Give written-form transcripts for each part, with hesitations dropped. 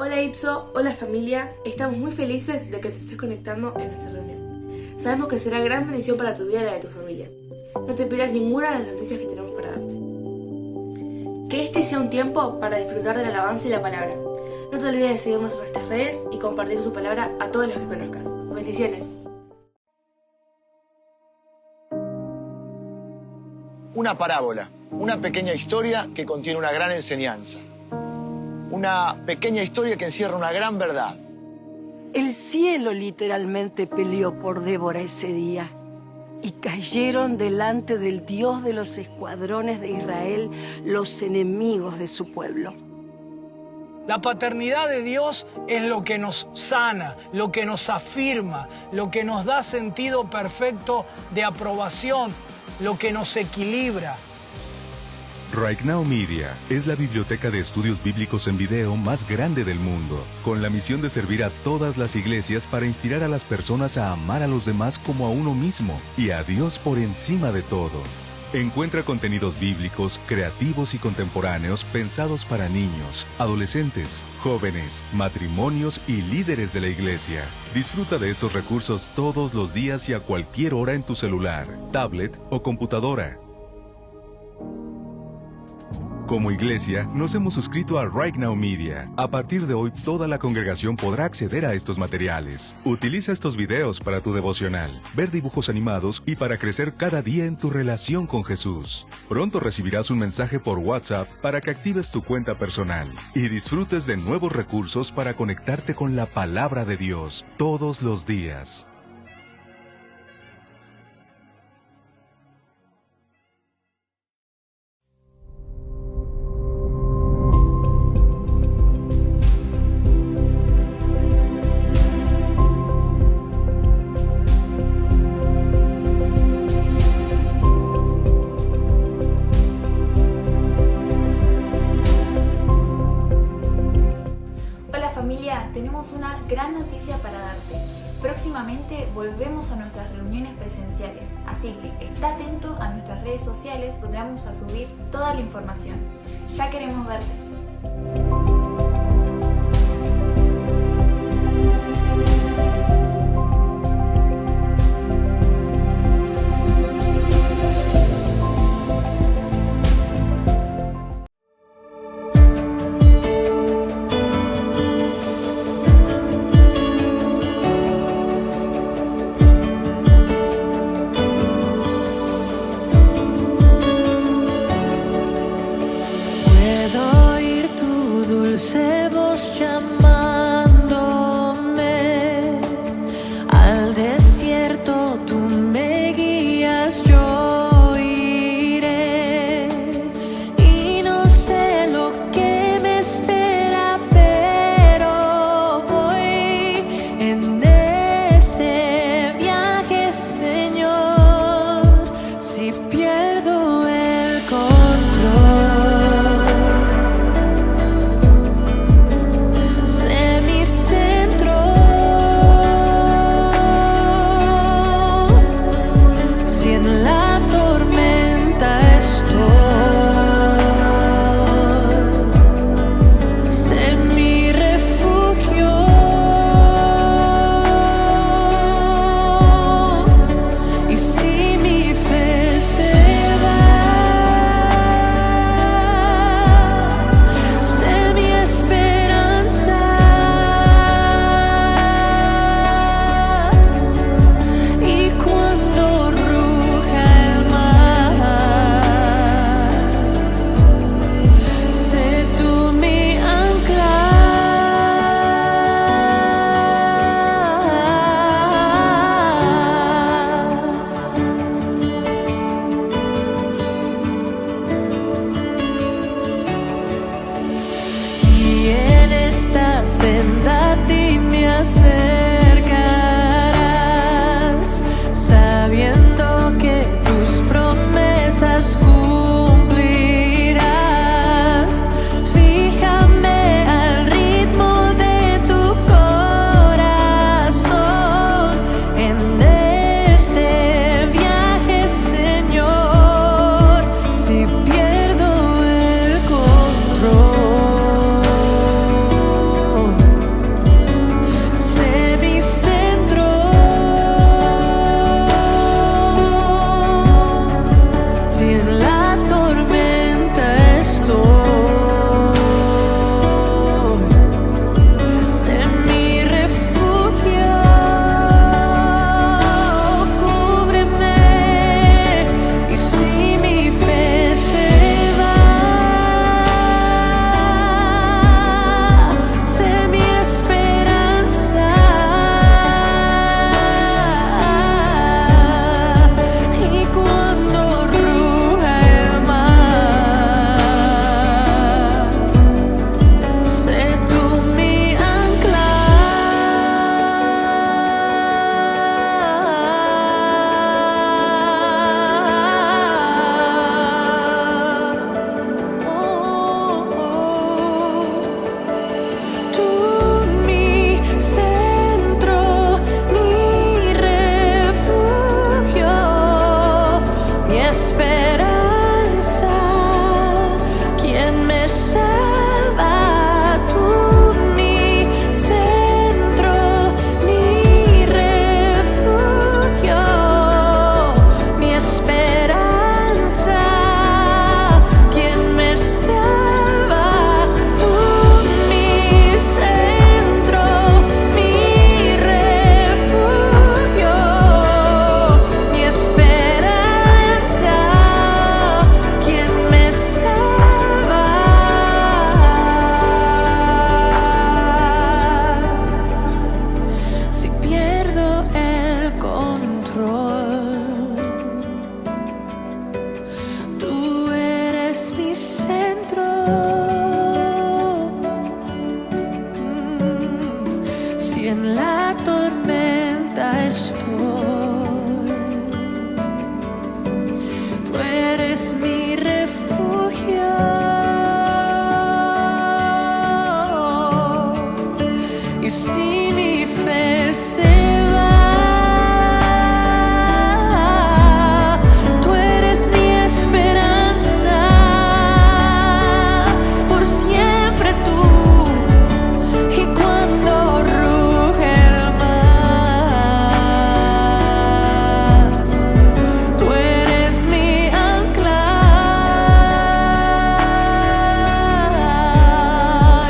Hola Ipso, hola familia, estamos muy felices de que te estés conectando en nuestra reunión. Sabemos que será gran bendición para tu vida y la de tu familia. No te pierdas ninguna de las noticias que tenemos para darte. Que este sea un tiempo para disfrutar de la alabanza y la palabra. No te olvides de seguirnos en nuestras redes y compartir su palabra a todos los que conozcas. Bendiciones. Una parábola, una pequeña historia que contiene una gran enseñanza. Una pequeña historia que encierra una gran verdad. El cielo literalmente peleó por Débora ese día y cayeron delante del Dios de los escuadrones de Israel los enemigos de su pueblo. La paternidad de Dios es lo que nos sana, lo que nos afirma, lo que nos da sentido perfecto de aprobación, lo que nos equilibra. Right Now Media es la biblioteca de estudios bíblicos en video más grande del mundo, con la misión de servir a todas las iglesias para inspirar a las personas a amar a los demás como a uno mismo y a Dios por encima de todo. Encuentra contenidos bíblicos, creativos y contemporáneos pensados para niños, adolescentes, jóvenes, matrimonios y líderes de la iglesia. Disfruta de estos recursos todos los días y a cualquier hora en tu celular, tablet o computadora. Como iglesia, nos hemos suscrito a Right Now Media. A partir de hoy, toda la congregación podrá acceder a estos materiales. Utiliza estos videos para tu devocional, ver dibujos animados y para crecer cada día en tu relación con Jesús. Pronto recibirás un mensaje por WhatsApp para que actives tu cuenta personal y disfrutes de nuevos recursos para conectarte con la palabra de Dios todos los días. Tenemos una gran noticia para darte. Próximamente volvemos a nuestras reuniones presenciales, así que está atento a nuestras redes sociales donde vamos a subir toda la información. Ya queremos verte. Dulce voz llamándome al desierto, tú me guías, yo iré y no sé lo que me espera, pero voy en este viaje, Señor, si pierdo el control. si en la tormenta estoy. Tú eres mi refugio. Y si mi fe se va, tú eres mi esperanza, por siempre tú. Y cuando ruge el mar, tú eres mi ancla.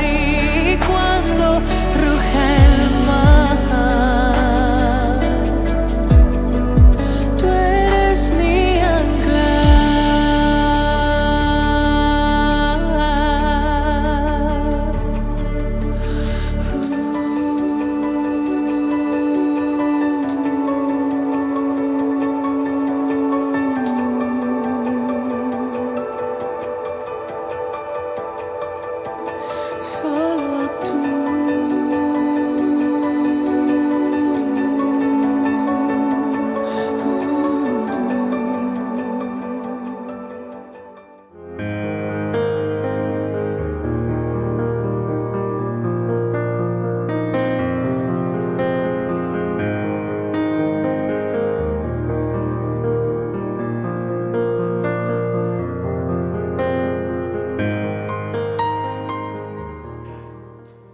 Y cuando ruge el mar, tú eres mi ancla. Solo tú.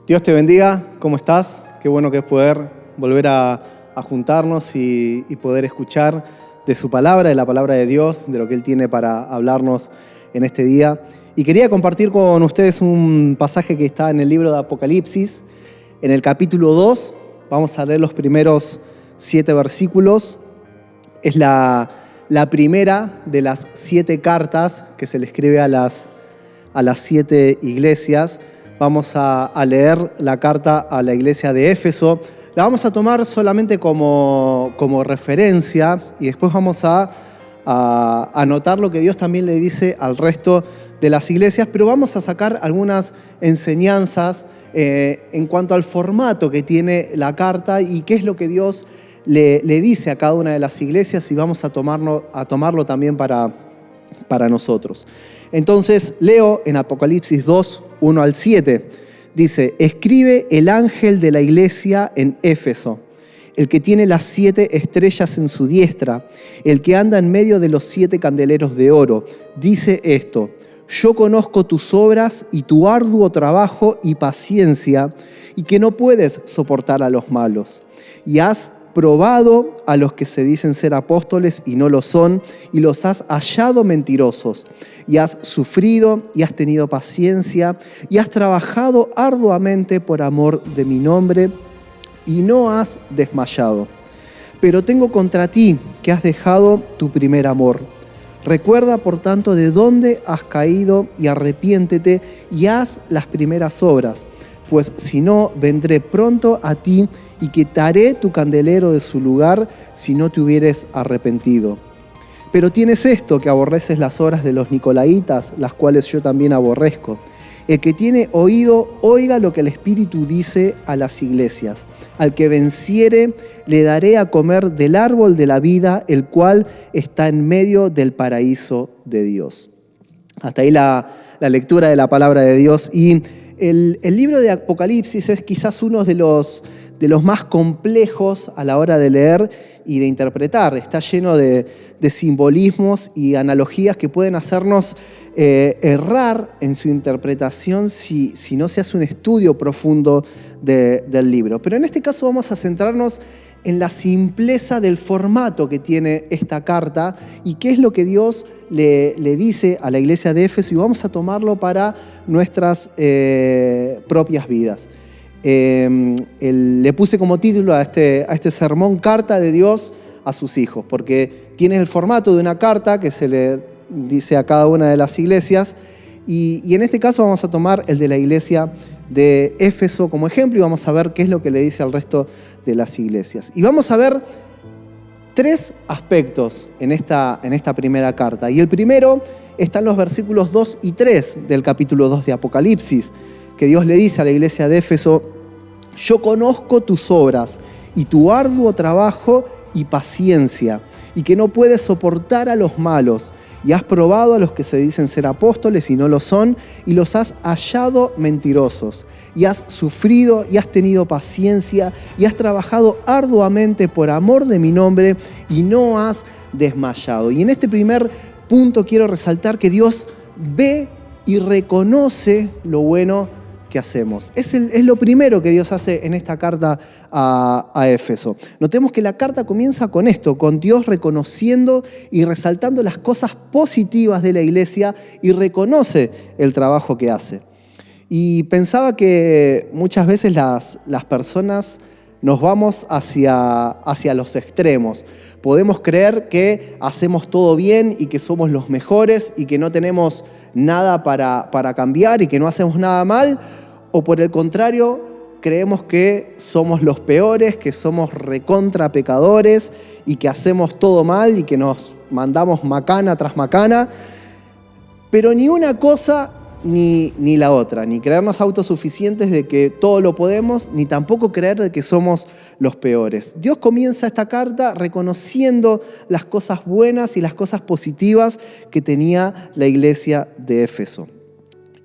Dios te bendiga, ¿cómo estás? Qué bueno que es poder volver a juntarnos y poder escuchar de su palabra, de la palabra de Dios, de lo que Él tiene para hablarnos en este día. Y quería compartir con ustedes un pasaje que está en el libro de Apocalipsis, en el capítulo 2. Vamos a leer los primeros 7 versículos. Es la primera de las 7 cartas que se le escribe a las 7 iglesias. Vamos a leer la carta a la iglesia de Éfeso. La vamos a tomar solamente como referencia y después vamos a anotar lo que Dios también le dice al resto de las iglesias, pero vamos a sacar algunas enseñanzas en cuanto al formato que tiene la carta y qué es lo que Dios le dice a cada una de las iglesias, y vamos a tomarlo también para nosotros. Entonces leo en Apocalipsis 2, 1 al 7. Dice: escribe el ángel de la iglesia en Éfeso, el que tiene las 7 estrellas en su diestra, el que anda en medio de los 7 candeleros de oro. Dice esto: yo conozco tus obras y tu arduo trabajo y paciencia, y que no puedes soportar a los malos. Y has probado a los que se dicen ser apóstoles y no lo son, y los has hallado mentirosos. Y has sufrido y has tenido paciencia y has trabajado arduamente por amor de mi nombre y no has desmayado. Pero tengo contra ti que has dejado tu primer amor. Recuerda, por tanto, de dónde has caído y arrepiéntete y haz las primeras obras, pues si no, vendré pronto a ti y quitaré tu candelero de su lugar si no te hubieres arrepentido. Pero tienes esto, que aborreces las obras de los nicolaitas, las cuales yo también aborrezco. El que tiene oído, oiga lo que el Espíritu dice a las iglesias. Al que venciere, le daré a comer del árbol de la vida, el cual está en medio del paraíso de Dios. Hasta ahí la lectura de la palabra de Dios. Y el libro de Apocalipsis es quizás uno de los más complejos a la hora de leer y de interpretar. Está lleno de simbolismos y analogías que pueden hacernos errar en su interpretación si no se hace un estudio profundo del libro. Pero en este caso vamos a centrarnos en la simpleza del formato que tiene esta carta y qué es lo que Dios le dice a la iglesia de Éfeso, y vamos a tomarlo para nuestras propias vidas. Le puse como título a este sermón: Carta de Dios a sus hijos, porque tiene el formato de una carta que se le dice a cada una de las iglesias, y en este caso vamos a tomar el de la iglesia de Éfeso como ejemplo y vamos a ver qué es lo que le dice al resto de las iglesias. Y vamos a ver 3 aspectos en esta primera carta, y el primero está en los versículos 2 y 3 del capítulo 2 de Apocalipsis, que Dios le dice a la iglesia de Éfeso: Yo conozco tus obras y tu arduo trabajo y paciencia, y que no puedes soportar a los malos, y has probado a los que se dicen ser apóstoles y no lo son, y los has hallado mentirosos, y has sufrido y has tenido paciencia, y has trabajado arduamente por amor de mi nombre, y no has desmayado. Y en este primer punto quiero resaltar que Dios ve y reconoce lo bueno que hacemos. Es lo primero que Dios hace en esta carta a Éfeso. Notemos que la carta comienza con esto, con Dios reconociendo y resaltando las cosas positivas de la iglesia y reconoce el trabajo que hace. Y pensaba que muchas veces las personas nos vamos hacia los extremos. Podemos creer que hacemos todo bien y que somos los mejores y que no tenemos nada para cambiar y que no hacemos nada mal, o por el contrario, creemos que somos los peores, que somos recontra pecadores y que hacemos todo mal y que nos mandamos macana tras macana, pero ni una cosa ni la otra, ni creernos autosuficientes de que todo lo podemos, ni tampoco creer de que somos los peores. Dios comienza esta carta reconociendo las cosas buenas y las cosas positivas que tenía la iglesia de Éfeso.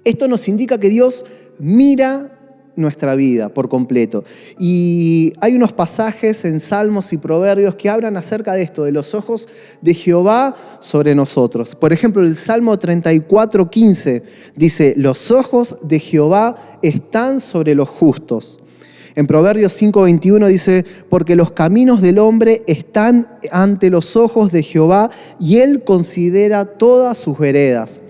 Esto nos indica que Dios mira nuestra vida por completo. Y hay unos pasajes en Salmos y Proverbios que hablan acerca de esto, de los ojos de Jehová sobre nosotros. Por ejemplo, el Salmo 34:15 dice: los ojos de Jehová están sobre los justos. En Proverbios 5:21 dice: porque los caminos del hombre están ante los ojos de Jehová y él considera todas sus veredas.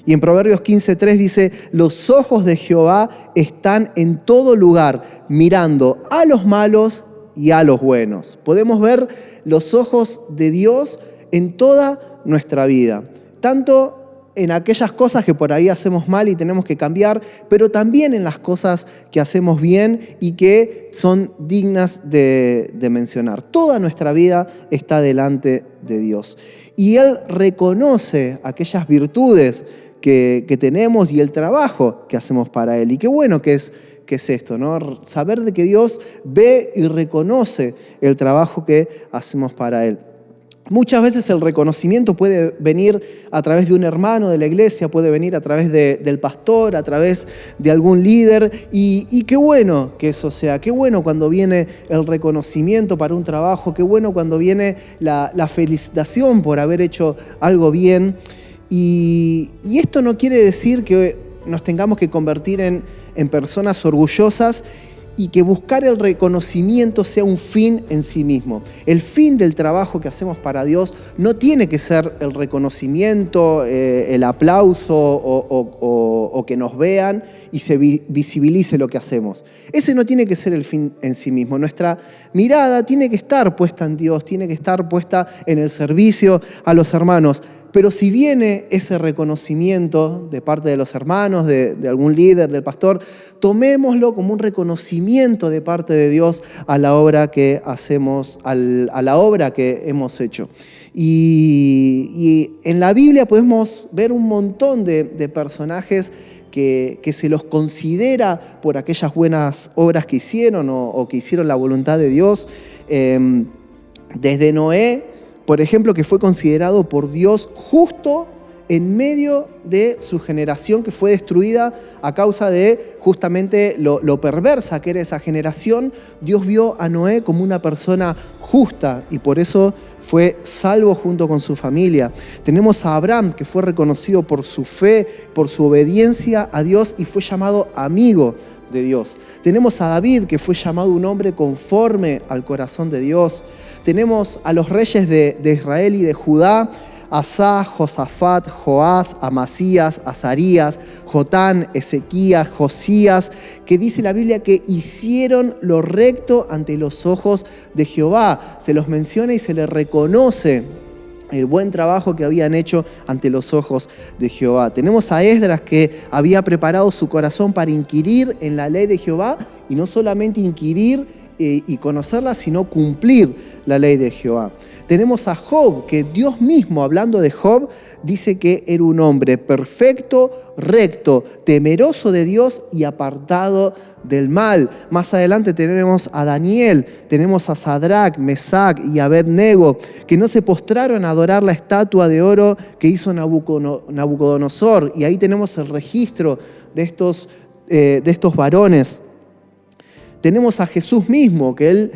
Y en Proverbios 15:3 dice: los ojos de Jehová están en todo lugar, mirando a los malos y a los buenos. Podemos ver los ojos de Dios en toda nuestra vida, tanto en aquellas cosas que por ahí hacemos mal y tenemos que cambiar, pero también en las cosas que hacemos bien y que son dignas de mencionar. Toda nuestra vida está delante de Dios. Y Él reconoce aquellas virtudes que tenemos y el trabajo que hacemos para Él. Y qué bueno que es esto, ¿no? Saber de que Dios ve y reconoce el trabajo que hacemos para Él. Muchas veces el reconocimiento puede venir a través de un hermano de la iglesia, puede venir a través del pastor, a través de algún líder, y qué bueno que eso sea, qué bueno cuando viene el reconocimiento para un trabajo, qué bueno cuando viene la felicitación por haber hecho algo bien. Y esto no quiere decir que nos tengamos que convertir en personas orgullosas y que buscar el reconocimiento sea un fin en sí mismo. El fin del trabajo que hacemos para Dios no tiene que ser el reconocimiento, el aplauso o que nos vean y se visibilice lo que hacemos. Ese no tiene que ser el fin en sí mismo. Nuestra mirada tiene que estar puesta en Dios, tiene que estar puesta en el servicio a los hermanos. Pero si viene ese reconocimiento de parte de los hermanos, de algún líder, del pastor, tomémoslo como un reconocimiento de parte de Dios a la obra que hacemos, a la obra que hemos hecho. Y en la Biblia podemos ver un montón de personajes que se los considera por aquellas buenas obras que hicieron o que hicieron la voluntad de Dios. Desde Noé, por ejemplo, que fue considerado por Dios justo en medio de su generación que fue destruida a causa de justamente lo perversa que era esa generación. Dios vio a Noé como una persona justa y por eso fue salvo junto con su familia. Tenemos a Abraham, que fue reconocido por su fe, por su obediencia a Dios y fue llamado amigo de Dios. Tenemos a David, que fue llamado un hombre conforme al corazón de Dios. Tenemos a los reyes de Israel y de Judá: Asá, Josafat, Joás, Amasías, Azarías, Jotán, Ezequías, Josías, que dice la Biblia que hicieron lo recto ante los ojos de Jehová. Se los menciona y se les reconoce el buen trabajo que habían hecho ante los ojos de Jehová. Tenemos a Esdras, que había preparado su corazón para inquirir en la ley de Jehová, y no solamente inquirir y conocerla, sino cumplir la ley de Jehová. Tenemos a Job, que Dios mismo, hablando de Job, dice que era un hombre perfecto, recto, temeroso de Dios y apartado del mal. Más adelante tenemos a Daniel, tenemos a Sadrach, Mesac y Abed-nego, que no se postraron a adorar la estatua de oro que hizo Nabucodonosor. Y ahí tenemos el registro de estos varones. Tenemos a Jesús mismo, que él,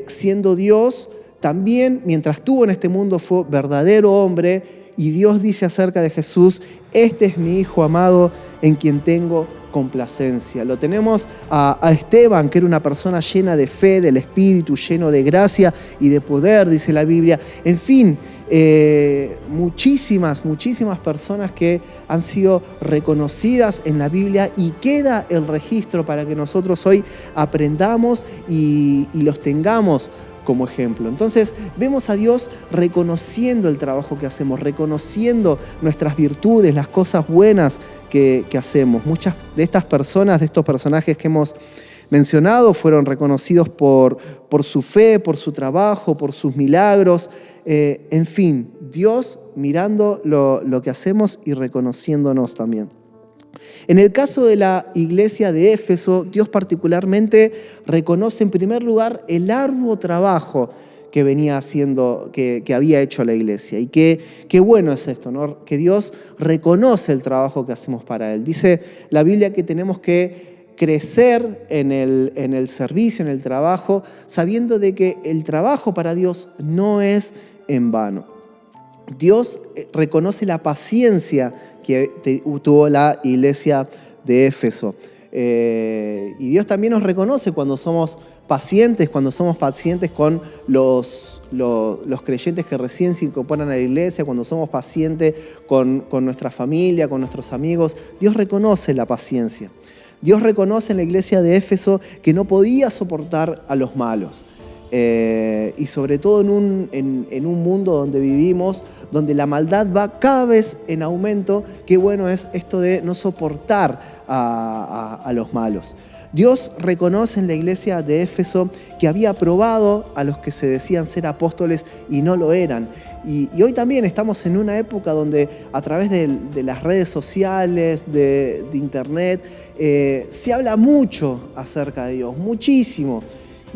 siendo Dios, también mientras estuvo en este mundo fue verdadero hombre, y Dios dice acerca de Jesús: este es mi Hijo amado en quien tengo complacencia. Lo tenemos a Esteban, que era una persona llena de fe, del Espíritu, lleno de gracia y de poder, dice la Biblia. En fin, muchísimas personas que han sido reconocidas en la Biblia, y queda el registro para que nosotros hoy aprendamos y los tengamos como ejemplo. Entonces vemos a Dios reconociendo el trabajo que hacemos, reconociendo nuestras virtudes, las cosas buenas que hacemos. Muchas de estas personas, de estos personajes que hemos mencionado, fueron reconocidos por su fe, por su trabajo, por sus milagros. En fin, Dios mirando lo que hacemos y reconociéndonos también. En el caso de la iglesia de Éfeso, Dios particularmente reconoce en primer lugar el arduo trabajo que venía haciendo, que había hecho la iglesia. Y qué bueno es esto, ¿no? Que Dios reconoce el trabajo que hacemos para Él. Dice la Biblia que tenemos que crecer en el servicio, en el trabajo, sabiendo de que el trabajo para Dios no es en vano. Dios reconoce la paciencia que tuvo la iglesia de Éfeso. Y Dios también nos reconoce cuando somos pacientes con los creyentes que recién se incorporan a la iglesia, cuando somos pacientes con nuestra familia, con nuestros amigos. Dios reconoce la paciencia. Dios reconoce en la iglesia de Éfeso que no podía soportar a los malos. Y sobre todo en un mundo donde vivimos, donde la maldad va cada vez en aumento. Qué bueno es esto de no soportar a los malos. Dios reconoce en la iglesia de Éfeso que había aprobado a los que se decían ser apóstoles y no lo eran. Y hoy también estamos en una época donde a través de las redes sociales, de internet, se habla mucho acerca de Dios, muchísimo.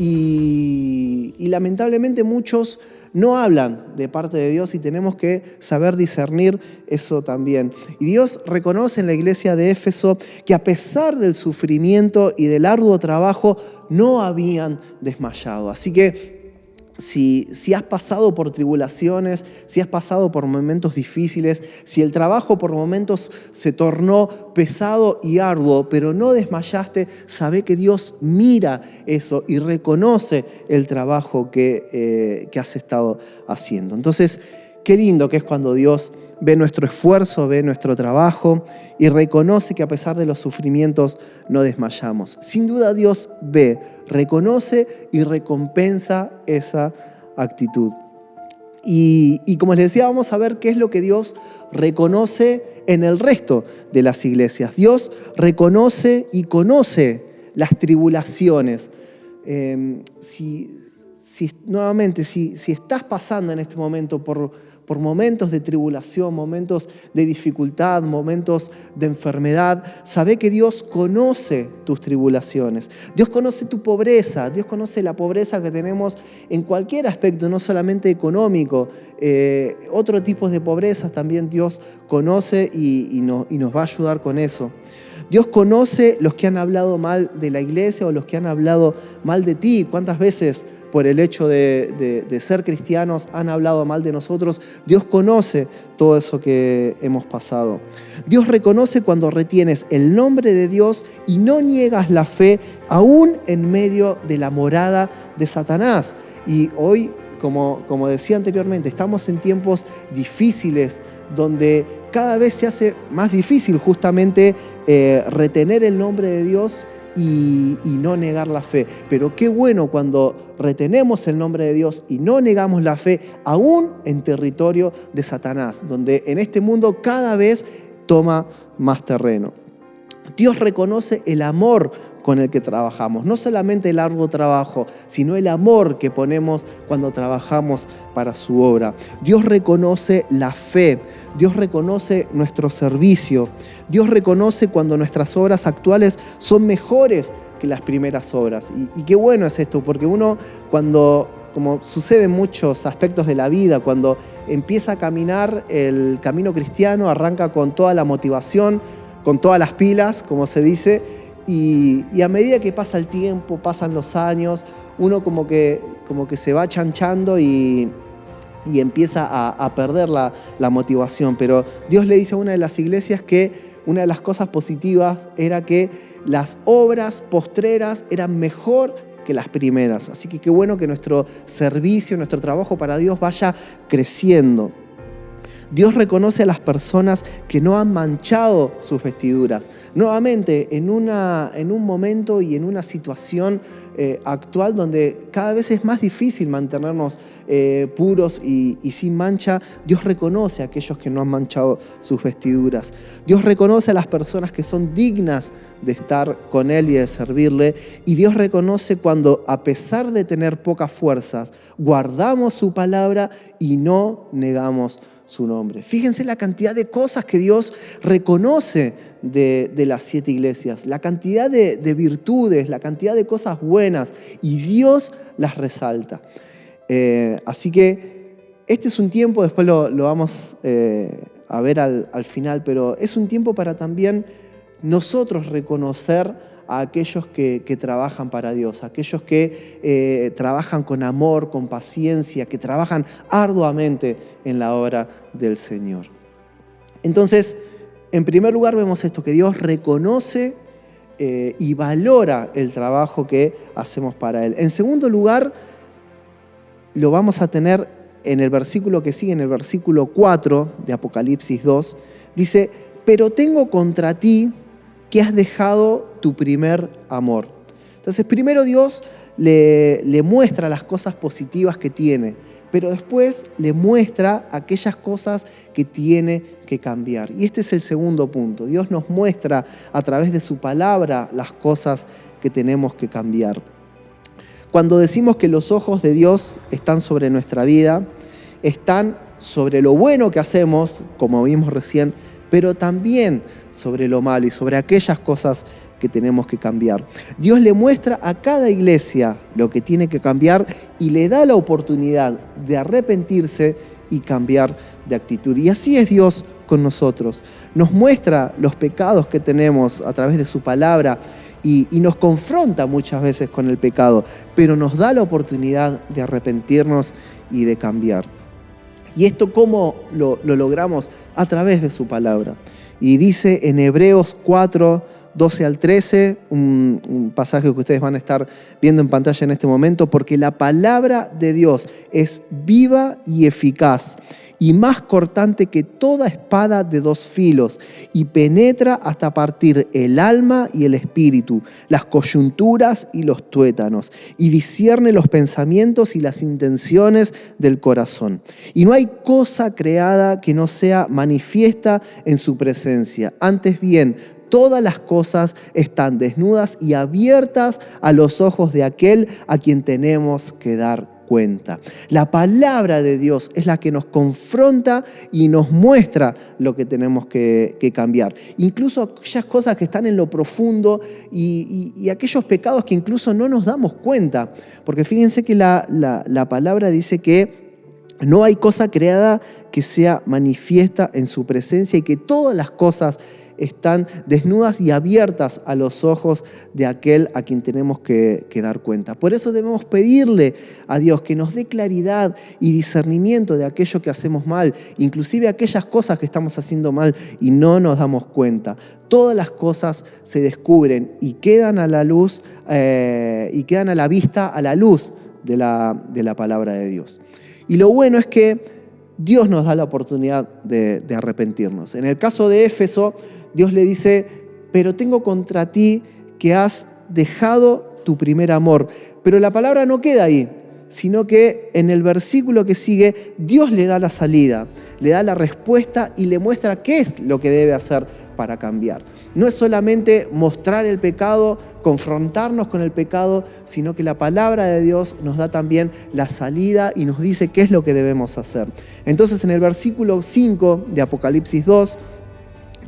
Y lamentablemente muchos no hablan de parte de Dios, y tenemos que saber discernir eso también. Y Dios reconoce en la iglesia de Éfeso que a pesar del sufrimiento y del arduo trabajo no habían desmayado. Así que si has pasado por tribulaciones, si has pasado por momentos difíciles, si el trabajo por momentos se tornó pesado y arduo, pero no desmayaste, sabe que Dios mira eso y reconoce el trabajo que has estado haciendo. Entonces, qué lindo que es cuando Dios ve nuestro esfuerzo, ve nuestro trabajo y reconoce que a pesar de los sufrimientos no desmayamos. Sin duda Dios ve, reconoce y recompensa esa actitud. Y como les decía, vamos a ver qué es lo que Dios reconoce en el resto de las iglesias. Dios reconoce y conoce las tribulaciones. Si estás pasando en este momento por momentos de tribulación, momentos de dificultad, momentos de enfermedad, sabe que Dios conoce tus tribulaciones. Dios conoce tu pobreza, Dios conoce la pobreza que tenemos en cualquier aspecto, no solamente económico. Otro tipo de pobreza también Dios conoce y nos va a ayudar con eso. Dios conoce los que han hablado mal de la iglesia o los que han hablado mal de ti. ¿Cuántas veces por el hecho de ser cristianos han hablado mal de nosotros? Dios conoce todo eso que hemos pasado. Dios reconoce cuando retienes el nombre de Dios y no niegas la fe aún en medio de la morada de Satanás. Y hoy, como decía anteriormente, estamos en tiempos difíciles donde cada vez se hace más difícil justamente retener el nombre de Dios y no negar la fe. Pero qué bueno cuando retenemos el nombre de Dios y no negamos la fe, aún en territorio de Satanás, donde en este mundo cada vez toma más terreno. Dios reconoce el amor con el que trabajamos. No solamente el arduo trabajo, sino el amor que ponemos cuando trabajamos para su obra. Dios reconoce la fe, Dios reconoce nuestro servicio, Dios reconoce cuando nuestras obras actuales son mejores que las primeras obras. Y qué bueno es esto, porque uno cuando, como sucede en muchos aspectos de la vida, cuando empieza a caminar el camino cristiano, arranca con toda la motivación, con todas las pilas, como se dice, y a medida que pasa el tiempo, pasan los años, uno como que se va chanchando y empieza a perder la motivación. Pero Dios le dice a una de las iglesias que una de las cosas positivas era que las obras postreras eran mejor que las primeras. Así que qué bueno que nuestro servicio, nuestro trabajo para Dios vaya creciendo. Dios reconoce a las personas que no han manchado sus vestiduras. Nuevamente, en un momento y en una situación actual donde cada vez es más difícil mantenernos puros y sin mancha, Dios reconoce a aquellos que no han manchado sus vestiduras. Dios reconoce a las personas que son dignas de estar con Él y de servirle. Y Dios reconoce cuando, a pesar de tener pocas fuerzas, guardamos su palabra y no negamos su nombre. Fíjense la cantidad de cosas que Dios reconoce de las 7 iglesias, la cantidad de virtudes, la cantidad de cosas buenas, y Dios las resalta. Así que este es un tiempo, después lo vamos a ver al final, pero es un tiempo para también nosotros reconocer a aquellos que trabajan para Dios, a aquellos que trabajan con amor, con paciencia, que trabajan arduamente en la obra del Señor. Entonces, en primer lugar vemos esto, que Dios reconoce y valora el trabajo que hacemos para Él. En segundo lugar, lo vamos a tener en el versículo que sigue, en el versículo 4 de Apocalipsis 2, dice: pero tengo contra ti que has dejado tu primer amor. Entonces, primero Dios le muestra las cosas positivas que tiene, pero después le muestra aquellas cosas que tiene que cambiar. Y este es el segundo punto. Dios nos muestra a través de su palabra las cosas que tenemos que cambiar. Cuando decimos que los ojos de Dios están sobre nuestra vida, están sobre lo bueno que hacemos, como vimos recién, pero también sobre lo malo y sobre aquellas cosas que tenemos que cambiar. Dios le muestra a cada iglesia lo que tiene que cambiar y le da la oportunidad de arrepentirse y cambiar de actitud. Y así es Dios con nosotros. Nos muestra los pecados que tenemos a través de su palabra y nos confronta muchas veces con el pecado, pero nos da la oportunidad de arrepentirnos y de cambiar. ¿Y esto cómo lo logramos? A través de su palabra. Y dice en Hebreos 4, 12 al 13, un pasaje que ustedes van a estar viendo en pantalla en este momento, porque la palabra de Dios es viva y eficaz y más cortante que toda espada de 2 filos, y penetra hasta partir el alma y el espíritu, las coyunturas y los tuétanos, y discierne los pensamientos y las intenciones del corazón. Y no hay cosa creada que no sea manifiesta en su presencia. Antes bien, todas las cosas están desnudas y abiertas a los ojos de aquel a quien tenemos que dar cuenta. La palabra de Dios es la que nos confronta y nos muestra lo que tenemos que cambiar. Incluso aquellas cosas que están en lo profundo y aquellos pecados que incluso no nos damos cuenta. Porque fíjense que la palabra dice que no hay cosa creada que sea manifiesta en su presencia y que todas las cosas están desnudas y abiertas a los ojos de aquel a quien tenemos que dar cuenta. Por eso debemos pedirle a Dios que nos dé claridad y discernimiento de aquello que hacemos mal, inclusive aquellas cosas que estamos haciendo mal y no nos damos cuenta. Todas las cosas se descubren y quedan a la luz y quedan a la vista a la luz de la palabra de Dios. Y lo bueno es que Dios nos da la oportunidad de arrepentirnos. En el caso de Éfeso, Dios le dice: pero tengo contra ti que has dejado tu primer amor. Pero la palabra no queda ahí, sino que en el versículo que sigue, Dios le da la salida. le da la respuesta y le muestra qué es lo que debe hacer para cambiar. No es solamente mostrar el pecado, confrontarnos con el pecado, sino que la palabra de Dios nos da también la salida y nos dice qué es lo que debemos hacer. Entonces, en el versículo 5 de Apocalipsis 2,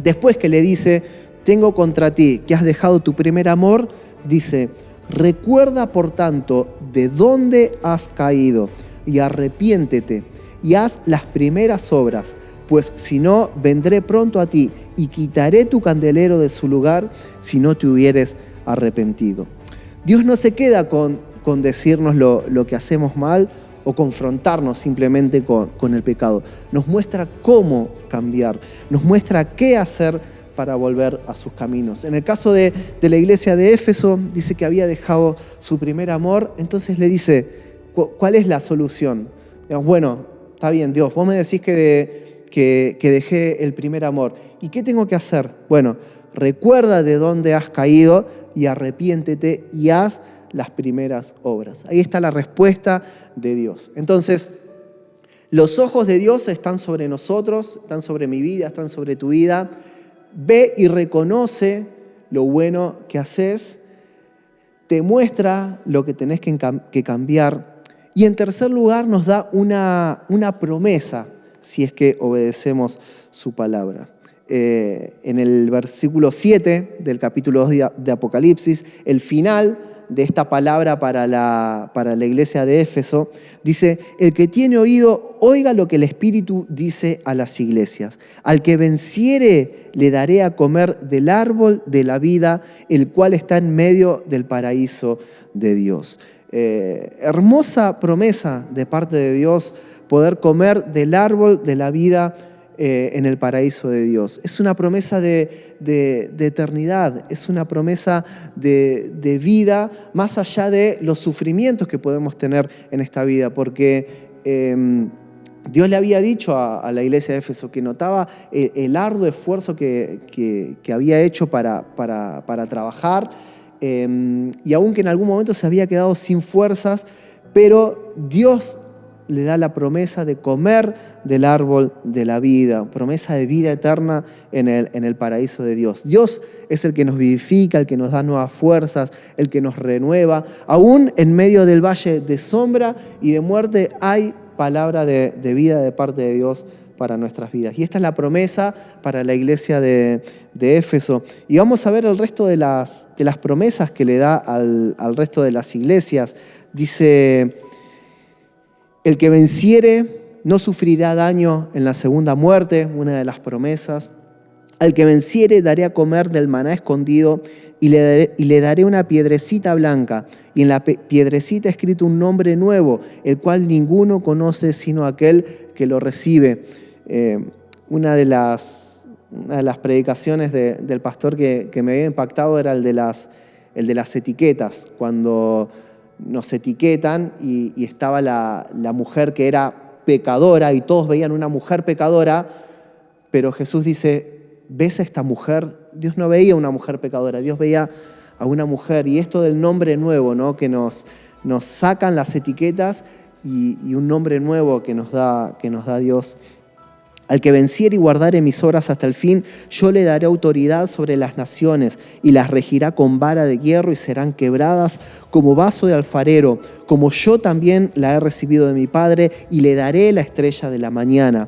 después que le dice, tengo contra ti que has dejado tu primer amor, dice, recuerda por tanto de dónde has caído y arrepiéntete y haz las primeras obras, pues si no, vendré pronto a ti y quitaré tu candelero de su lugar si no te hubieres arrepentido. Dios no se queda con decirnos lo que hacemos mal o confrontarnos simplemente con el pecado. Nos muestra cómo cambiar, nos muestra qué hacer para volver a sus caminos. En el caso de la iglesia de Éfeso, dice que había dejado su primer amor, entonces le dice, ¿cuál es la solución? Digamos, bueno, está bien, Dios, vos me decís que dejé el primer amor. ¿Y qué tengo que hacer? Bueno, recuerda de dónde has caído y arrepiéntete y haz las primeras obras. Ahí está la respuesta de Dios. Entonces, los ojos de Dios están sobre nosotros, están sobre mi vida, están sobre tu vida. Ve y reconoce lo bueno que haces, te muestra lo que tenés que cambiar y en tercer lugar nos da una promesa si es que obedecemos su palabra. En el versículo 7 del capítulo 2 de Apocalipsis, el final de esta palabra para la iglesia de Éfeso, dice, el que tiene oído, oiga lo que el Espíritu dice a las iglesias. Al que venciere, le daré a comer del árbol de la vida, el cual está en medio del paraíso de Dios. Hermosa promesa de parte de Dios, poder comer del árbol de la vida en el paraíso de Dios. Es una promesa de eternidad, es una promesa de vida más allá de los sufrimientos que podemos tener en esta vida, porque Dios le había dicho a la iglesia de Éfeso que notaba el arduo esfuerzo que había hecho para trabajar, y aunque en algún momento se había quedado sin fuerzas, pero Dios le da la promesa de comer del árbol de la vida, promesa de vida eterna en el paraíso de Dios. Dios es el que nos vivifica, el que nos da nuevas fuerzas, el que nos renueva. Aún en medio del valle de sombra y de muerte hay palabra de vida de parte de Dios para nuestras vidas. Y esta es la promesa para la iglesia de Éfeso. Y vamos a ver el resto de las promesas que le da al resto de las iglesias. Dice, el que venciere no sufrirá daño en la segunda muerte, una de las promesas. Al que venciere daré a comer del maná escondido y le daré una piedrecita blanca, y en la piedrecita escrito un nombre nuevo, el cual ninguno conoce sino aquel que lo recibe. Una de las predicaciones del pastor que me había impactado era el de las etiquetas, cuando nos etiquetan y estaba la mujer que era pecadora y todos veían una mujer pecadora, pero Jesús dice, ¿ves a esta mujer? Dios no veía una mujer pecadora, Dios veía a una mujer. Y esto del nombre nuevo, ¿no? Que nos sacan las etiquetas y un nombre nuevo que nos da Dios. Al que venciere y guardare mis obras hasta el fin, yo le daré autoridad sobre las naciones y las regirá con vara de hierro y serán quebradas como vaso de alfarero, como yo también la he recibido de mi Padre y le daré la estrella de la mañana.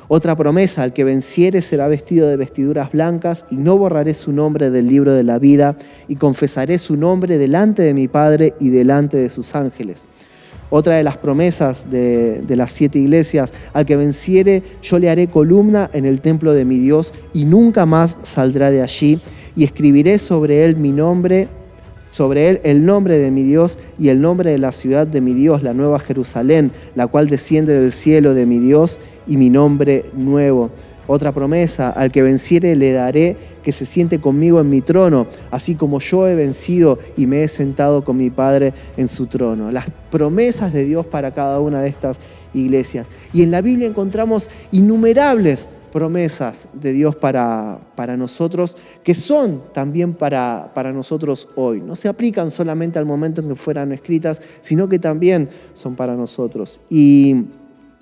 Otra promesa, al que venciere será vestido de vestiduras blancas y no borraré su nombre del libro de la vida y confesaré su nombre delante de mi Padre y delante de sus ángeles. Otra de las promesas de las 7 iglesias, al que venciere yo le haré columna en el templo de mi Dios y nunca más saldrá de allí, y escribiré sobre él mi nombre, sobre él el nombre de mi Dios y el nombre de la ciudad de mi Dios, la nueva Jerusalén, la cual desciende del cielo de mi Dios, y mi nombre nuevo. Otra promesa, al que venciere le daré que se siente conmigo en mi trono, así como yo he vencido y me he sentado con mi Padre en su trono. Las promesas de Dios para cada una de estas iglesias. Y en la Biblia encontramos innumerables promesas de Dios para nosotros, que son también para nosotros hoy. No se aplican solamente al momento en que fueran escritas, sino que también son para nosotros. Y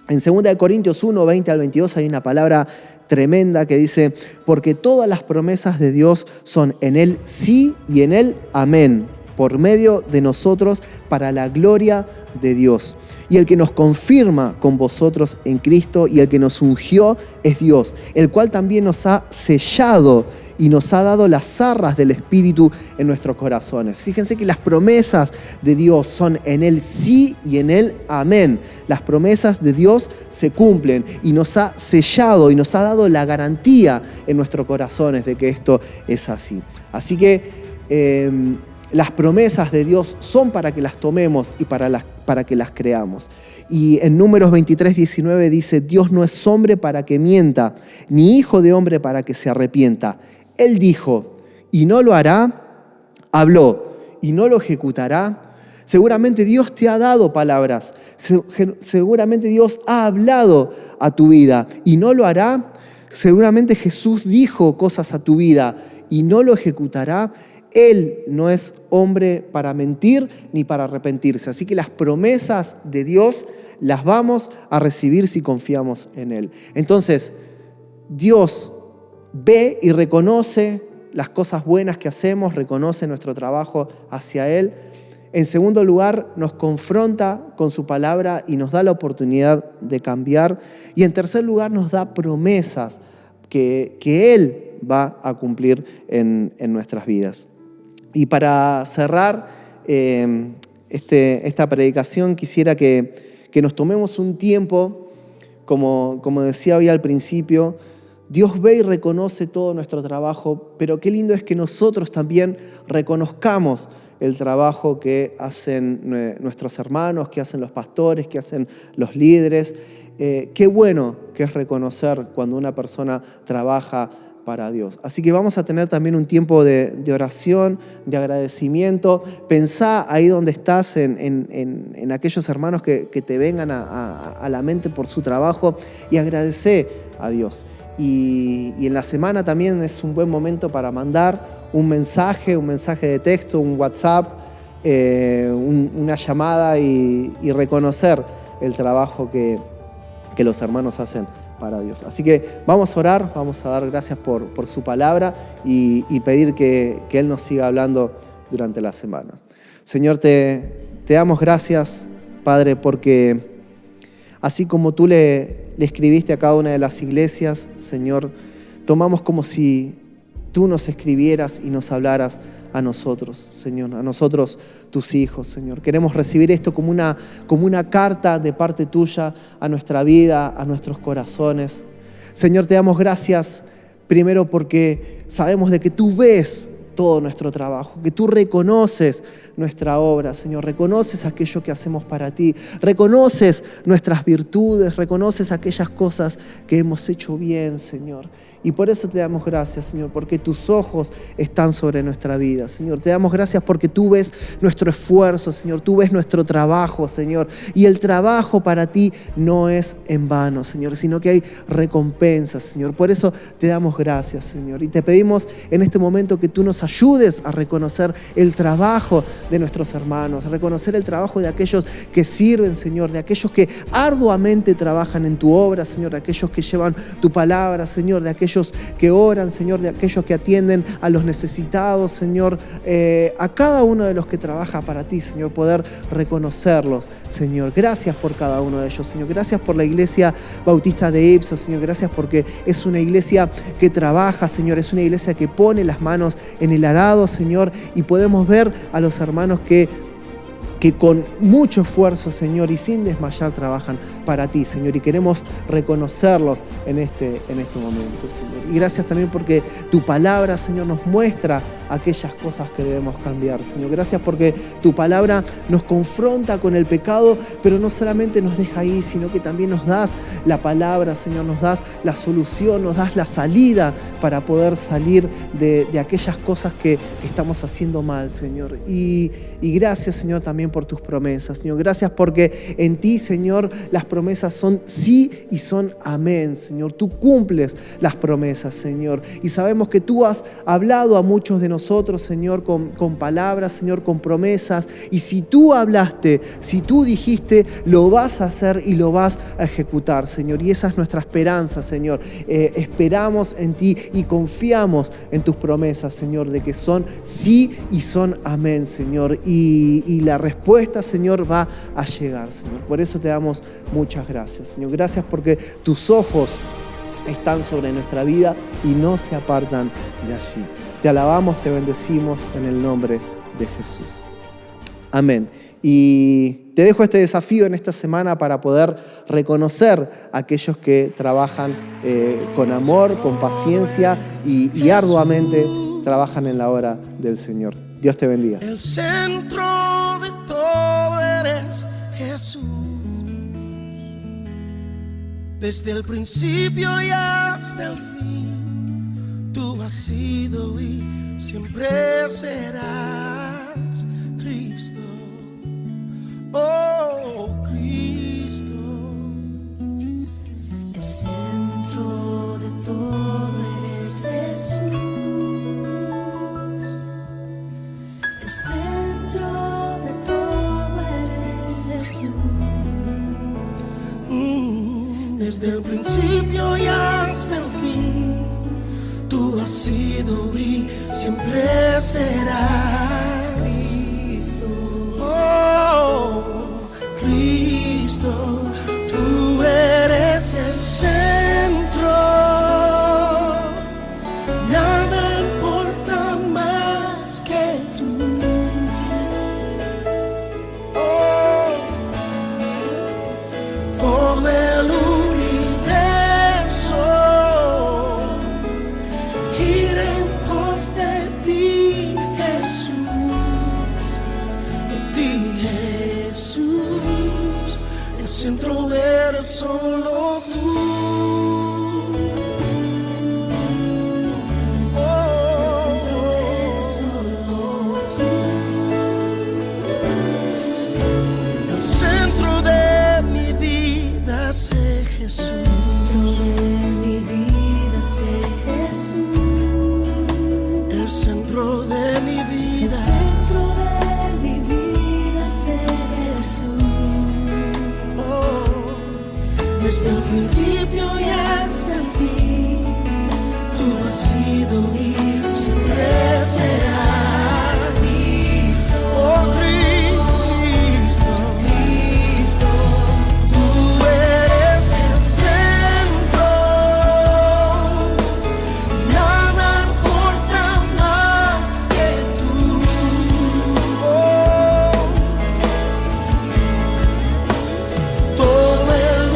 En 2 Corintios 1, 20 al 22 hay una palabra tremenda que dice, porque todas las promesas de Dios son en Él sí y en Él amén, por medio de nosotros para la gloria de Dios. Y el que nos confirma con vosotros en Cristo y el que nos ungió es Dios, el cual también nos ha sellado y nos ha dado las arras del Espíritu en nuestros corazones. Fíjense que las promesas de Dios son en Él sí y en Él amén. Las promesas de Dios se cumplen y nos ha sellado y nos ha dado la garantía en nuestros corazones de que esto es así. Así que las promesas de Dios son para que las tomemos y para que las creamos. Y en Números 23, 19 dice, Dios no es hombre para que mienta, ni hijo de hombre para que se arrepienta. Él dijo, y no lo hará, habló, y no lo ejecutará. Seguramente Dios te ha dado palabras, seguramente Dios ha hablado a tu vida, y no lo hará. Seguramente Jesús dijo cosas a tu vida, y no lo ejecutará. Él no es hombre para mentir ni para arrepentirse. Así que las promesas de Dios las vamos a recibir si confiamos en Él. Entonces, Dios ve y reconoce las cosas buenas que hacemos, reconoce nuestro trabajo hacia Él. En segundo lugar, nos confronta con su palabra y nos da la oportunidad de cambiar. Y en tercer lugar, nos da promesas que Él va a cumplir en nuestras vidas. Y para cerrar esta predicación, quisiera que nos tomemos un tiempo, como decía hoy al principio, Dios ve y reconoce todo nuestro trabajo, pero qué lindo es que nosotros también reconozcamos el trabajo que hacen nuestros hermanos, que hacen los pastores, que hacen los líderes. Qué bueno que es reconocer cuando una persona trabaja para Dios. Así que vamos a tener también un tiempo de oración, de agradecimiento. Pensá ahí donde estás en aquellos hermanos que te vengan a la mente por su trabajo y agradecé a Dios. Y en la semana también es un buen momento para mandar un mensaje de texto, un WhatsApp, una llamada y reconocer el trabajo que los hermanos hacen para Dios. Así que vamos a orar, vamos a dar gracias por su palabra y pedir que Él nos siga hablando durante la semana. Señor, te damos gracias, Padre, porque así como tú le escribiste a cada una de las iglesias, Señor, tomamos como si tú nos escribieras y nos hablaras a nosotros, Señor, a nosotros, tus hijos, Señor. Queremos recibir esto como una carta de parte tuya a nuestra vida, a nuestros corazones. Señor, te damos gracias primero porque sabemos de que tú ves todo nuestro trabajo, que tú reconoces nuestra obra, Señor, reconoces aquello que hacemos para ti, reconoces nuestras virtudes, reconoces aquellas cosas que hemos hecho bien, Señor. Y por eso te damos gracias, Señor, porque tus ojos están sobre nuestra vida, Señor. Te damos gracias porque tú ves nuestro esfuerzo, Señor. Tú ves nuestro trabajo, Señor. Y el trabajo para ti no es en vano, Señor, sino que hay recompensas, Señor. Por eso te damos gracias, Señor. Y te pedimos en este momento que tú nos ayudes a reconocer el trabajo de nuestros hermanos, a reconocer el trabajo de aquellos que sirven, Señor, de aquellos que arduamente trabajan en tu obra, Señor, de aquellos que llevan tu palabra, Señor, de aquellos que oran, Señor, de aquellos que atienden a los necesitados, Señor, a cada uno de los que trabaja para ti, Señor, poder reconocerlos, Señor. Gracias por cada uno de ellos, Señor. Gracias por la Iglesia Bautista de Ipsos, Señor. Gracias porque es una iglesia que trabaja, Señor. Es una iglesia que pone las manos en el arado, Señor, y podemos ver a los hermanos que con mucho esfuerzo, Señor, y sin desmayar trabajan para ti, Señor, y queremos reconocerlos en este momento, Señor. Y gracias también porque tu palabra, Señor, nos muestra aquellas cosas que debemos cambiar, Señor. Gracias porque tu palabra nos confronta con el pecado, pero no solamente nos deja ahí, sino que también nos das la palabra, Señor, nos das la solución, nos das la salida para poder salir de aquellas cosas que estamos haciendo mal, Señor. Y gracias, Señor, también también por tus promesas, Señor. Gracias porque en ti, Señor, las promesas son sí y son amén, Señor. Tú cumples las promesas, Señor. Y sabemos que tú has hablado a muchos de nosotros, Señor, con palabras, Señor, con promesas. Y si tú hablaste, si tú dijiste, lo vas a hacer y lo vas a ejecutar, Señor. Y esa es nuestra esperanza, Señor. Esperamos en ti y confiamos en tus promesas, Señor, de que son sí y son amén, Señor. Y la respuesta, Señor, va a llegar, Señor. Por eso te damos muchas gracias, Señor. Gracias porque tus ojos están sobre nuestra vida y no se apartan de allí. Te alabamos, te bendecimos en el nombre de Jesús. Amén. Y te dejo este desafío en esta semana para poder reconocer a aquellos que trabajan con amor, con paciencia y arduamente trabajan en la obra del Señor. Dios te bendiga. El centro de todo eres Jesús. Desde el principio y hasta el fin, tú has sido y siempre serás Cristo. Oh, Cristo. El centro de todo eres Jesús. El centro de todo eres Jesús. Desde el principio y hasta el fin, tú has sido y siempre serás Cristo. Oh, Cristo, tú eres el centro. Nada importa más que tú. Oh, todo el centro eres solo tú. Oh, el centro eres solo tú. El centro de mi vida sé Jesús. El centro de mi vida sé Jesús. El centro de mi vida. El centro de mi vida sé Jesús. Desde el principio y hasta el fin, tú has sido y siempre serás Cristo. Oh, Cristo, Cristo, tú eres el centro. Nada importa más que tú. Oh, todo el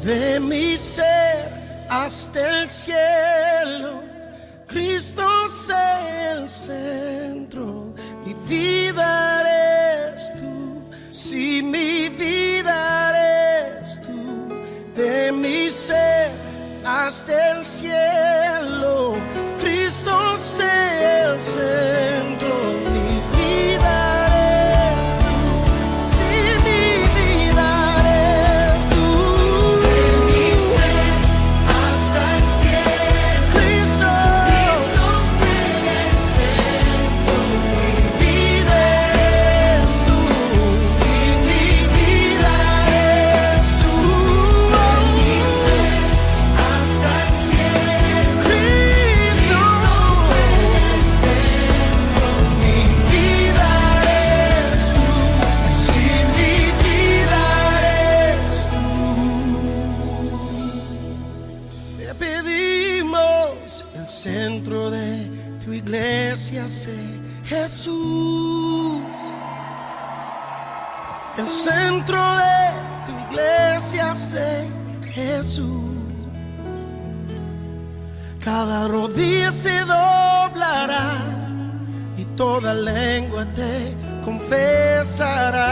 de mi ser hasta el cielo, Cristo sea el centro. Mi vida eres tú, si mi vida eres tú. De mi ser hasta el cielo, Cristo sea el centro. Mi vida eres tú, si mi vida eres tú. De mi ser hasta el cielo, Cristo sea el centro. Mi vida eres tú, si mi vida eres tú. De mi ser hasta el cielo, iglesia sé Jesús. El centro de tu iglesia sé Jesús. Cada rodilla se doblará y toda lengua te confesará